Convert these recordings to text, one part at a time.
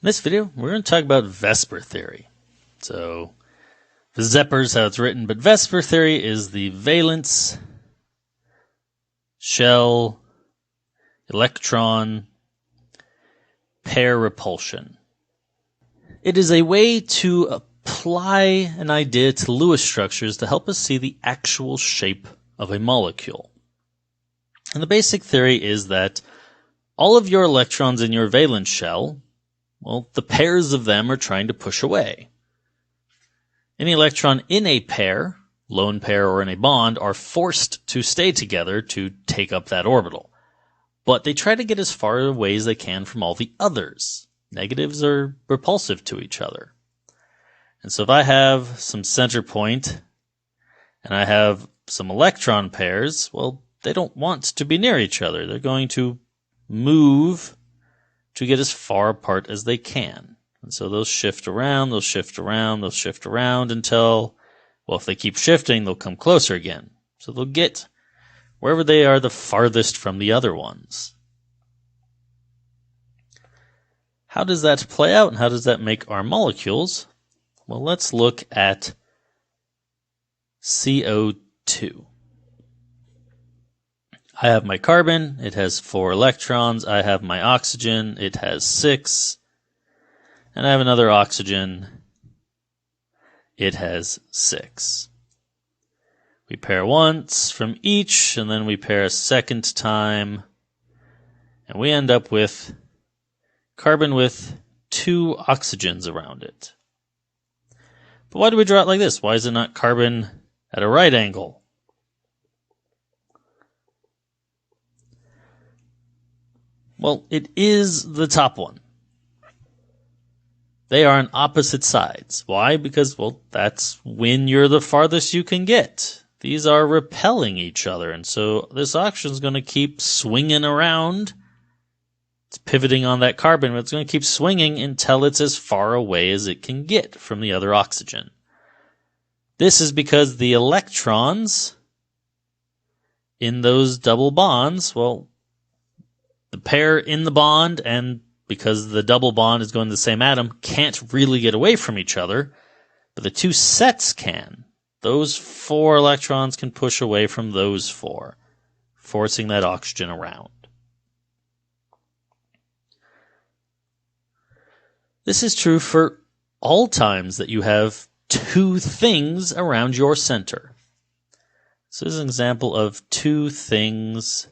In this video, we're going to talk about VSEPR theory. So, VSEPR is how it's written, but VSEPR theory is the valence shell electron pair repulsion. It is a way to apply an idea to Lewis structures to help us see the actual shape of a molecule. And the basic theory is that all of your electrons in your valence shell, well, the pairs of them are trying to push away. Any electron in a pair, lone pair or in a bond, are forced to stay together to take up that orbital. But they try to get as far away as they can from all the others. Negatives are repulsive to each other. And so if I have some center point and I have some electron pairs, well, they don't want to be near each other. They're going to move to get as far apart as they can. And so they'll shift around, they'll shift around, they'll shift around until, well, if they keep shifting, they'll come closer again. So they'll get wherever they are the farthest from the other ones. How does that play out and how does that make our molecules? Well, let's look at CO2. I have my carbon, it has 4 electrons. I have my oxygen, it has 6. And I have another oxygen, it has 6. We pair once from each, and then we pair a second time, and we end up with carbon with 2 oxygens around it. But why do we draw it like this? Why is it not carbon at a right angle? Well, it is the top one. They are on opposite sides. Why? Because, well, that's when you're the farthest you can get. These are repelling each other, and so this oxygen is going to keep swinging around. It's pivoting on that carbon, but it's going to keep swinging until it's as far away as it can get from the other oxygen. This is because the electrons in those double bonds, well, the pair in the bond, and because the double bond is going to the same atom, can't really get away from each other, but the 2 sets can. Those 4 electrons can push away from those 4, forcing that oxygen around. This is true for all times that you have 2 things around your center. So this is an example of 2 things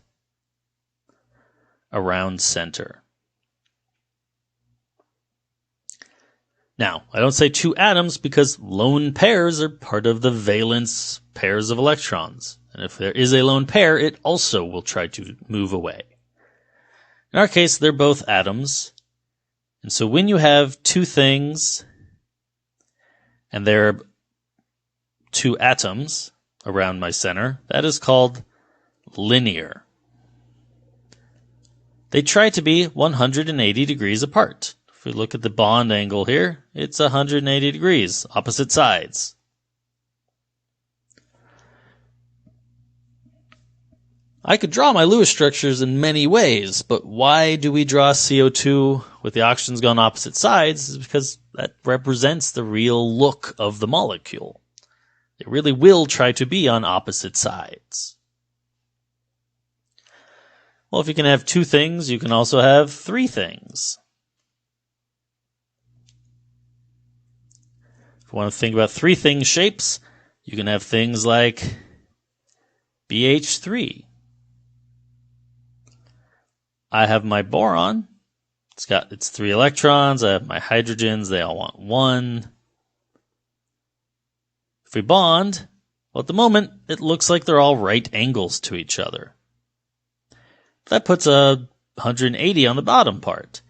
around center. Now, I don't say 2 atoms because lone pairs are part of the valence pairs of electrons. And if there is a lone pair, it also will try to move away. In our case, they're both atoms. And so when you have 2 things and there are 2 atoms around my center, that is called linear. They try to be 180 degrees apart. If we look at the bond angle here, it's 180 degrees, opposite sides. I could draw my Lewis structures in many ways, but why do we draw CO2 with the oxygens going opposite sides? Is because that represents the real look of the molecule. It really will try to be on opposite sides. Well, if you can have 2 things, you can also have 3 things. If you want to think about 3 thing shapes, you can have things like BH3. I have my boron. It's 3 electrons. I have my hydrogens. They all want 1. If we bond, well, at the moment, it looks like they're all right angles to each other. That puts a 180 on the bottom part.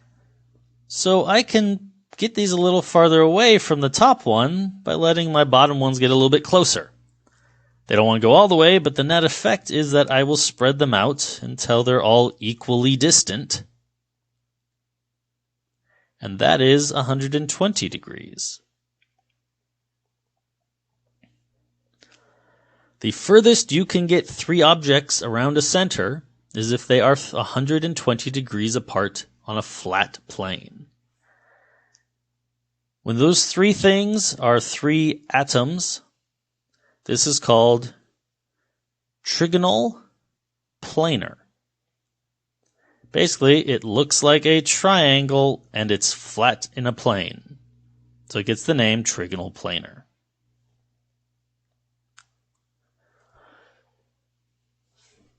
So I can get these a little farther away from the top one by letting my bottom ones get a little bit closer. They don't want to go all the way, but the net effect is that I will spread them out until they're all equally distant. And that is 120 degrees. The furthest you can get 3 objects around a center is if they are 120 degrees apart on a flat plane. When those three things are three atoms, this is called trigonal planar. Basically, it looks like a triangle and it's flat in a plane. So it gets the name trigonal planar.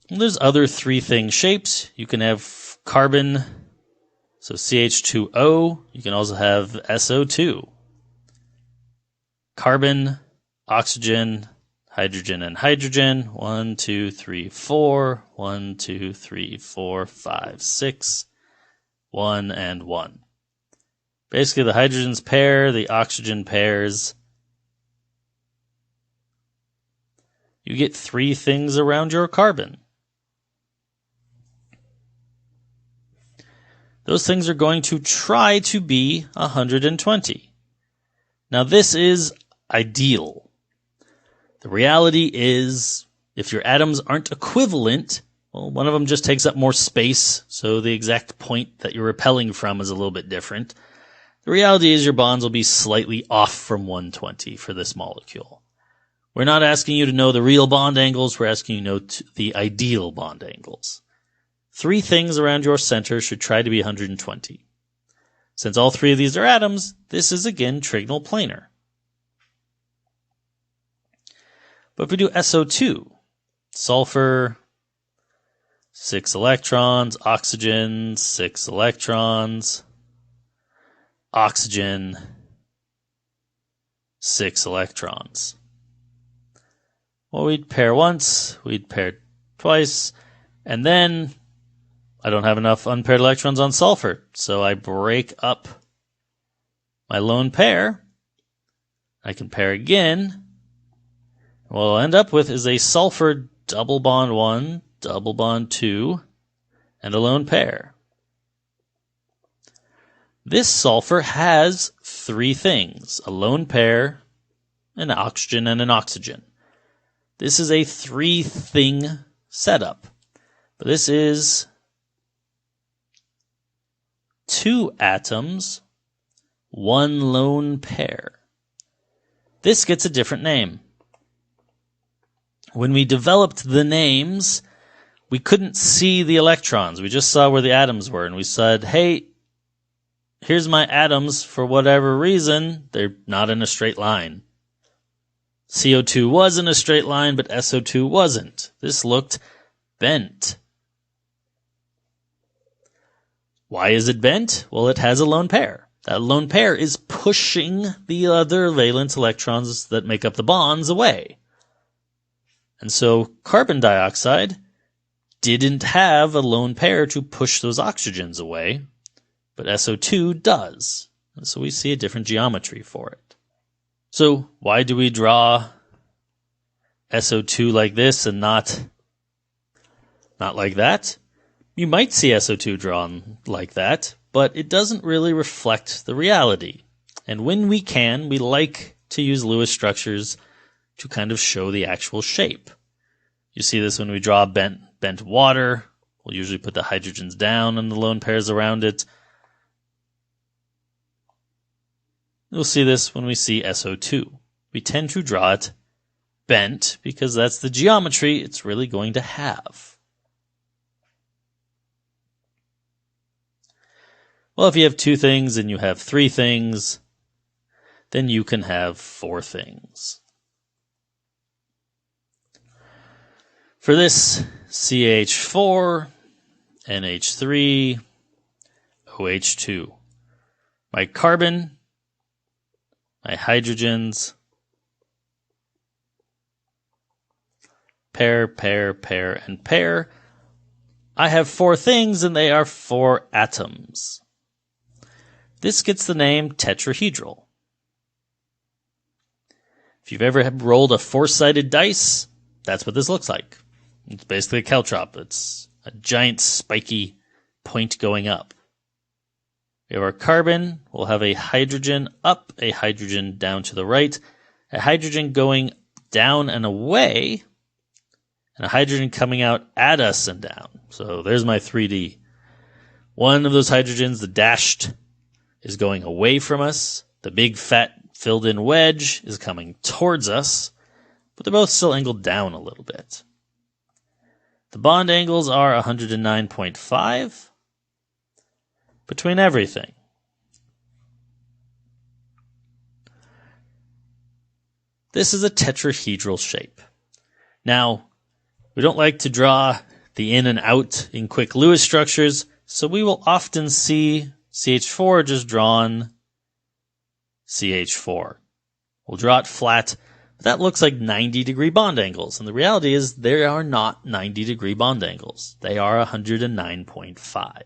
And there's other three-thing shapes. You can have carbon, so CH2O. You can also have SO2. Carbon, oxygen, hydrogen, and hydrogen. 1, 2, 3, 4. 1, 2, 3, 4, 5, 6. 1 and 1. Basically, the hydrogens pair, the oxygen pairs. You get three things around your carbon. Those things are going to try to be 120. Now, this is ideal. The reality is, if your atoms aren't equivalent, well, one of them just takes up more space, so the exact point that you're repelling from is a little bit different. The reality is your bonds will be slightly off from 120 for this molecule. We're not asking you to know the real bond angles, we're asking you to know the ideal bond angles. Three things around your center should try to be 120. Since all three of these are atoms, this is again trigonal planar. But if we do SO2, sulfur, 6 electrons, oxygen, 6 electrons, oxygen, 6 electrons. Well, we'd pair once, we'd pair twice, and then I don't have enough unpaired electrons on sulfur, so I break up my lone pair. I can pair again. What I'll end up with is a sulfur double bond 1, double bond 2, and a lone pair. This sulfur has three things: a lone pair, an oxygen, and an oxygen. This is a three-thing setup. But this is 2 atoms, 1 lone pair. This gets a different name. When we developed the names, we couldn't see the electrons. We just saw where the atoms were, and we said, hey, here's my atoms. For whatever reason, they're not in a straight line. CO2 was in a straight line, but SO2 wasn't. This looked bent. Why is it bent? Well, it has a lone pair. That lone pair is pushing the other valence electrons that make up the bonds away. And so carbon dioxide didn't have a lone pair to push those oxygens away, but SO2 does. And so we see a different geometry for it. So why do we draw SO2 like this and not like that? You might see SO2 drawn like that, but it doesn't really reflect the reality. And when we can, we like to use Lewis structures to kind of show the actual shape. You see this when we draw bent water. We'll usually put the hydrogens down and the lone pairs around it. You'll see this when we see SO2. We tend to draw it bent because that's the geometry it's really going to have. Well, if you have 2 things and you have 3 things, then you can have 4 things. For this, CH4, NH3, OH2. My carbon, my hydrogens, pair, pair, pair, and pair. I have 4 things and they are 4 atoms. This gets the name tetrahedral. If you've ever rolled a 4-sided dice, that's what this looks like. It's basically a caltrop. It's a giant spiky point going up. We have our carbon. We'll have a hydrogen up, a hydrogen down to the right, a hydrogen going down and away, and a hydrogen coming out at us and down. So there's my 3D. One of those hydrogens, the dashed, is going away from us. The big fat filled in wedge is coming towards us, but they're both still angled down a little bit. The bond angles are 109.5 between everything. This is a tetrahedral shape. Now, we don't like to draw the in and out in quick Lewis structures, so we will often see CH4 just drawn CH4. We'll draw it flat, but that looks like 90-degree bond angles, and the reality is they are not 90-degree bond angles. They are 109.5.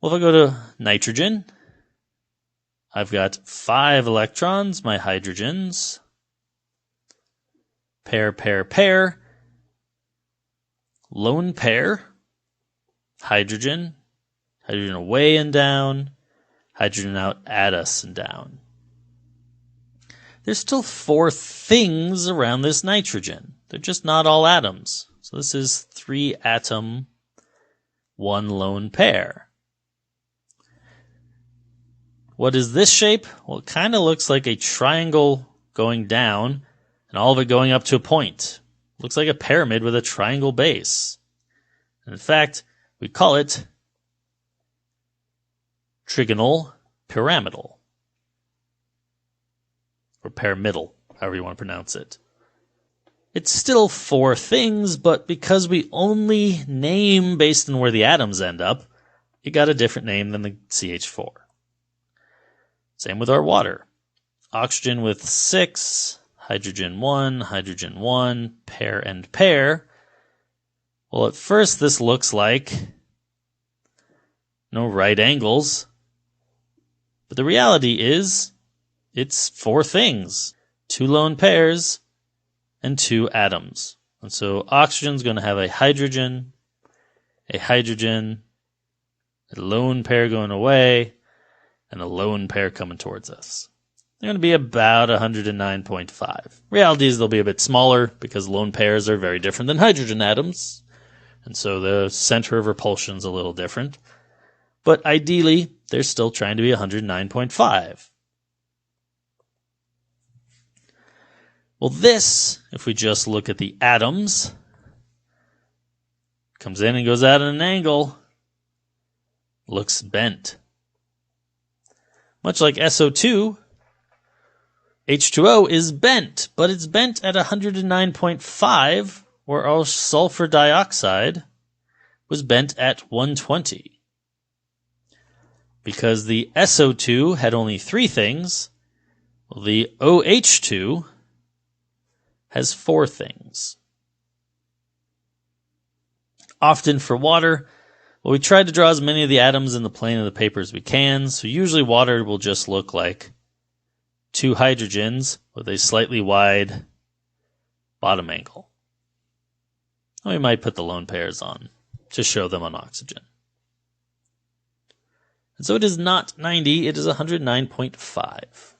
Well, if I go to nitrogen, I've got 5 electrons, my hydrogens. Pair, pair, pair. Lone pair. Hydrogen. Hydrogen away and down. Hydrogen out at us and down. There's still 4 things around this nitrogen. They're just not all atoms. So this is 3 atom, 1 lone pair. What is this shape? Well, it kind of looks like a triangle going down and all of it going up to a point. Looks like a pyramid with a triangle base. And in fact, we call it trigonal pyramidal. Or pyramidal, however you want to pronounce it. It's still 4 things, but because we only name based on where the atoms end up, it got a different name than the CH4. Same with our water. Oxygen with 6, hydrogen 1, pair and pair. Well, at first this looks like no right angles, but the reality is it's 4 things, 2 lone pairs and 2 atoms. And so oxygen's going to have a hydrogen, a lone pair going away, and a lone pair coming towards us. They're going to be about 109.5. Reality is they'll be a bit smaller because lone pairs are very different than hydrogen atoms. And so the center of repulsion is a little different. But ideally, they're still trying to be 109.5. Well, this, if we just look at the atoms, comes in and goes out at an angle, looks bent. Much like SO2, H2O is bent, but it's bent at 109.5, where our sulfur dioxide was bent at 120. Because the SO2 had only 3 things, well, the OH2 has 4 things. Often for water, well, we try to draw as many of the atoms in the plane of the paper as we can, so usually water will just look like 2 hydrogens with a slightly wide bottom angle. We might put the lone pairs on to show them on oxygen. And so it is not 90, it is 109.5.